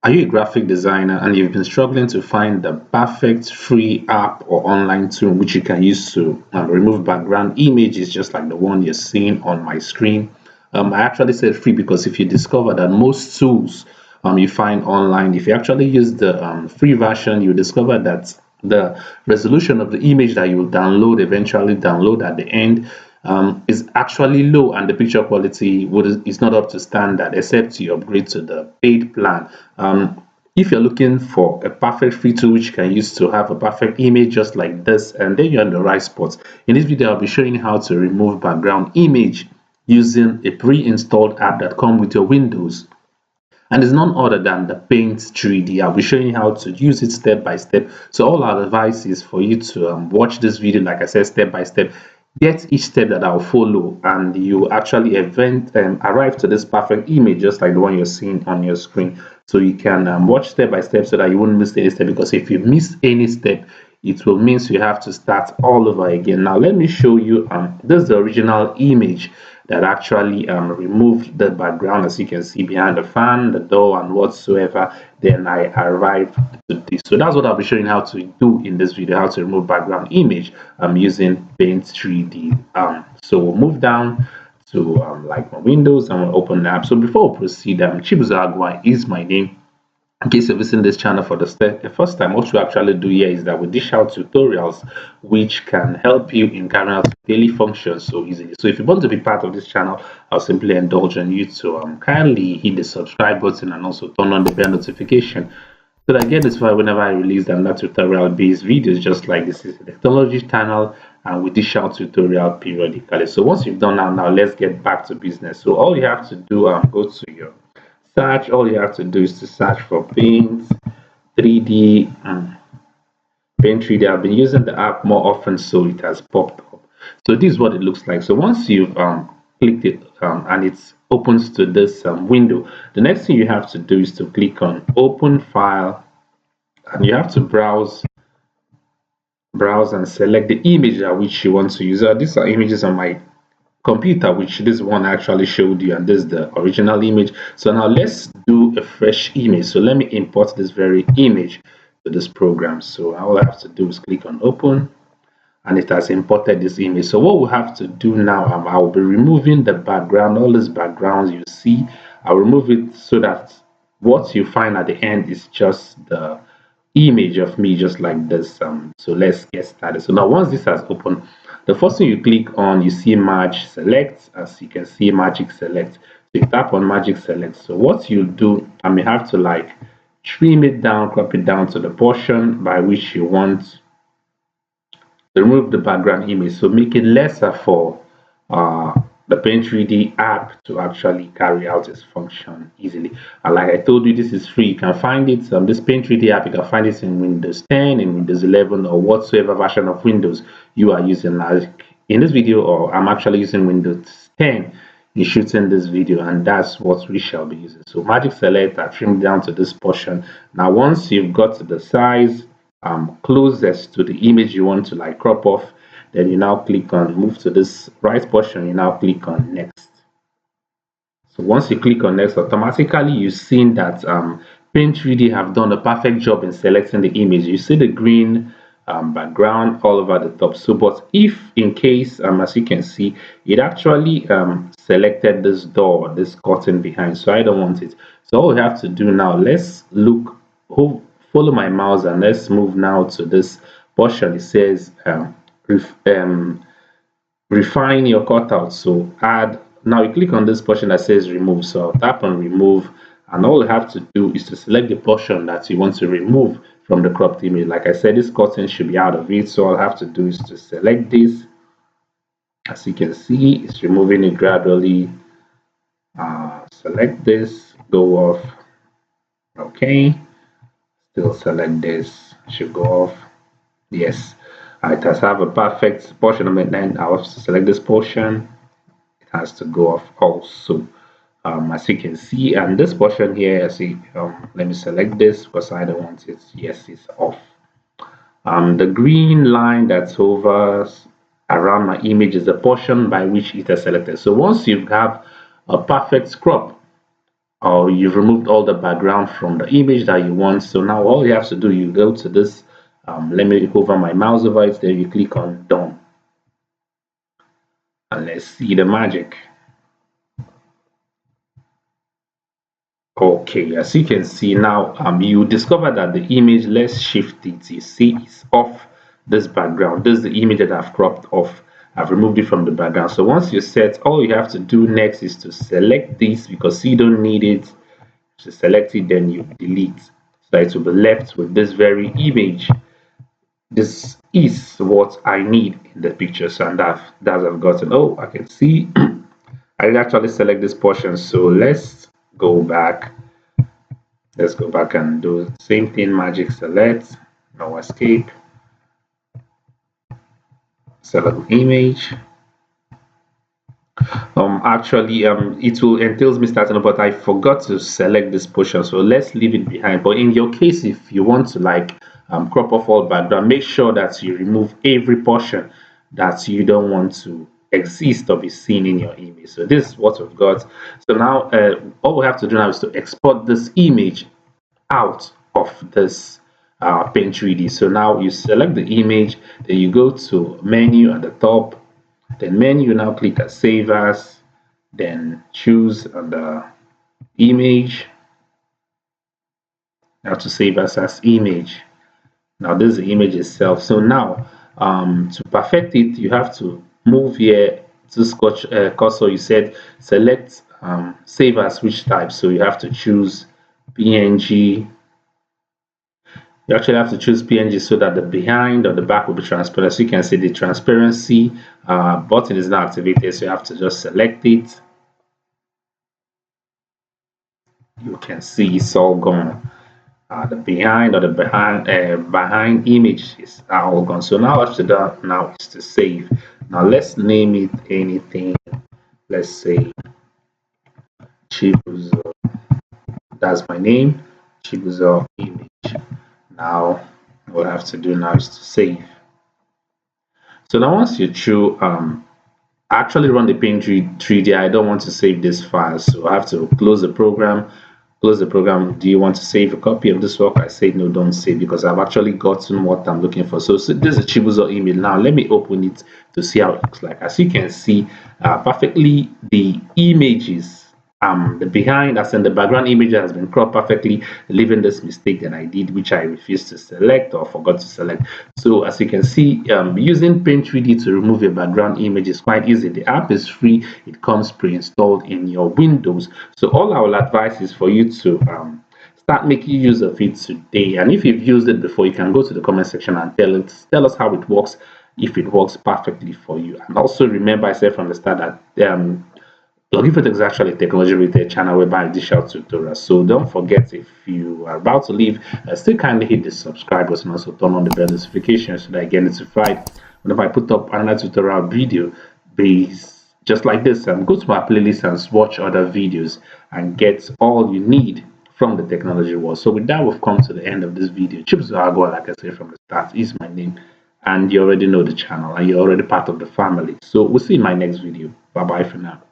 Are you a graphic designer and you've been struggling to find the perfect free app or online tool which you can use to remove background images just like the one you're seeing on my screen? I actually said free because if you discover that most tools you find online, if you actually use the free version, you discover that the resolution of the image that you will download, eventually download at the end, is actually low, and the picture quality is not up to standard except you upgrade to the paid plan. If you're looking for a perfect free tool which you can use to have a perfect image just like this, and then you're in the right spot. In this video, I'll be showing you how to remove background image using a pre-installed app that comes with your Windows, and it's none other than the Paint 3D. I'll be showing you how to use it step by step. So all our advice is for you to watch this video, like I said, step by step. Get each step that I'll follow, and you actually arrive to this perfect image just like the one you're seeing on your screen. So you can watch step by step so that you won't miss any step, because if you miss any step, it will mean you have to start all over again. Now let me show you this is the original image that actually removed the background, as you can see, behind the fan, the door, and whatsoever. Then I arrived to this. So that's what I'll be showing how to do in this video, how to remove background image using Paint 3D. So we'll move down to like my Windows, and we'll open the app. So before we proceed, Chibuzo Agua is my name. In case you're visiting this channel for the first time, what we actually do here is that we dish out tutorials which can help you in carrying out daily functions so easily. So if you want to be part of this channel, I'll simply indulge on you to kindly hit the subscribe button and also turn on the bell notification so that I get notified whenever I release another tutorial based videos just like this. Is a technology channel, and we dish out tutorial periodically. So once you've done that, now let's get back to business. So all you have to do, go to your search. All you have to do is to search for Paint 3D. Paint 3D. I've been using the app more often, so it has popped up. So this is what it looks like. So once you've clicked it and it opens to this window, the next thing you have to do is to click on Open File, and you have to browse and select the image that which you want to use. These are images on my computer, which this one actually showed you, and this is the original image. So now let's do a fresh image. So let me import this very image to this program. So all I have to do is click on open, and it has imported this image. So what we have to do now, I will be removing the background, all these backgrounds you see. I'll remove it so that what you find at the end is just the image of me, just like this. So let's get started. So now once this has opened, the first thing you click on, you see Magic Select. As you can see, Magic Select. So you tap on Magic Select. So what you do, I may have to like trim it down, crop it down to the portion by which you want to remove the background image. So make it lesser for the Paint 3D app to actually carry out its function easily. And like I told you, this is free. You can find it this Paint 3D app. You can find it in Windows 10, in Windows 11, or whatsoever version of Windows you are using. Like in this video, or I'm actually using Windows 10 in shooting this video, and that's what we shall be using. So Magic Select, I trimmed down to this portion. Now once you've got to the size closest to the image you want to like crop off, then you now click on move to this right portion. You now click on next. So once you click on next, automatically you've seen that Paint 3D have done a perfect job in selecting the image. You see the green background all over the top. So but if in case as you can see, it actually selected this door, this curtain behind, so I don't want it. So all we have to do now, let's look, follow my mouse, and let's move now to this portion. It says refine your cutout. So add, now you click on this portion that says remove. So I'll tap on remove, and all you have to do is to select the portion that you want to remove from the cropped image. Like I said, this curtain should be out of it, so all I have to do is to select this. As you can see, it's removing it gradually. Select this, go off. Okay, still select this, should go off. Yes, it has have a perfect portion of it. Then I'll select this portion, it has to go off also. As you can see, and this portion here, I see, let me select this because I don't want it. Yes, it's off. The green line that's over around my image is the portion by which it is selected. So once you have a perfect crop or you've removed all the background from the image that you want. So now all you have to do, you go to this, let me hover my mouse over it, then you click on done, and let's see the magic. Okay, as you can see now, you discover that the image, let's shift it, you see it's off this background. This is the image that I've cropped off. I've removed it from the background. So once you set, all you have to do next is to select this, because you don't need it. To select it, then you delete. So it will be left with this very image. This is what I need in the picture. So and that's I've gotten. Oh, I can see I actually select this portion. So go back let's go back and do the same thing. Magic select, no escape, select image. Actually, it will entails me starting, but I forgot to select this portion, so let's leave it behind. But in your case, if you want to like crop off all background, make sure that you remove every portion that you don't want to exist or be seen in your image. So this is what we've got. So now all we have to do now is to export this image out of this Paint 3D. So now you select the image, then you go to menu at the top, then menu, now click at save as, then choose the image. Now to save as image. Now this is the image itself. So now to perfect it, you have to move here to scotch cursor. You said select save as which type. So you have to choose PNG. You actually have to choose PNG so that the behind or the back will be transparent. So you can see the transparency button is not activated, so you have to just select it. You can see it's all gone. The behind or the behind image is all gone. So now what to do now is to save. Now let's name it anything. Let's say Chibuzo. That's my name. Chibuzo image. Now what I have to do now is to save. So now once you choose actually run the Paint 3D, I don't want to save this file, so I have to close the program. Close the program. Do you want to save a copy of this work? I say no, don't save, because I've actually gotten what I'm looking for. So this is a Chibuzo email. Now let me open it to see how it looks like. As you can see, perfectly the images, the behind, as in the background image, has been cropped perfectly, leaving this mistake that I did, which I refused to select or forgot to select. So as you can see, using Paint 3D to remove your background image is quite easy. The app is free. It comes pre-installed in your Windows. So all I will advise is for you to start making use of it today. And if you've used it before, you can go to the comment section and tell us how it works, if it works perfectly for you. And also remember, I said from the start that Logifit is actually a technology related channel whereby I dish out tutorials. So don't forget, if you are about to leave, still kindly hit the subscribe button, also turn on the bell notification so that I get notified whenever I put up another tutorial video based just like this. And go to my playlist and watch other videos and get all you need from the technology world. So with that, we've come to the end of this video. Chips Agua, like I said from the start, is my name, and you already know the channel and you're already part of the family. So we'll see you in my next video. Bye bye for now.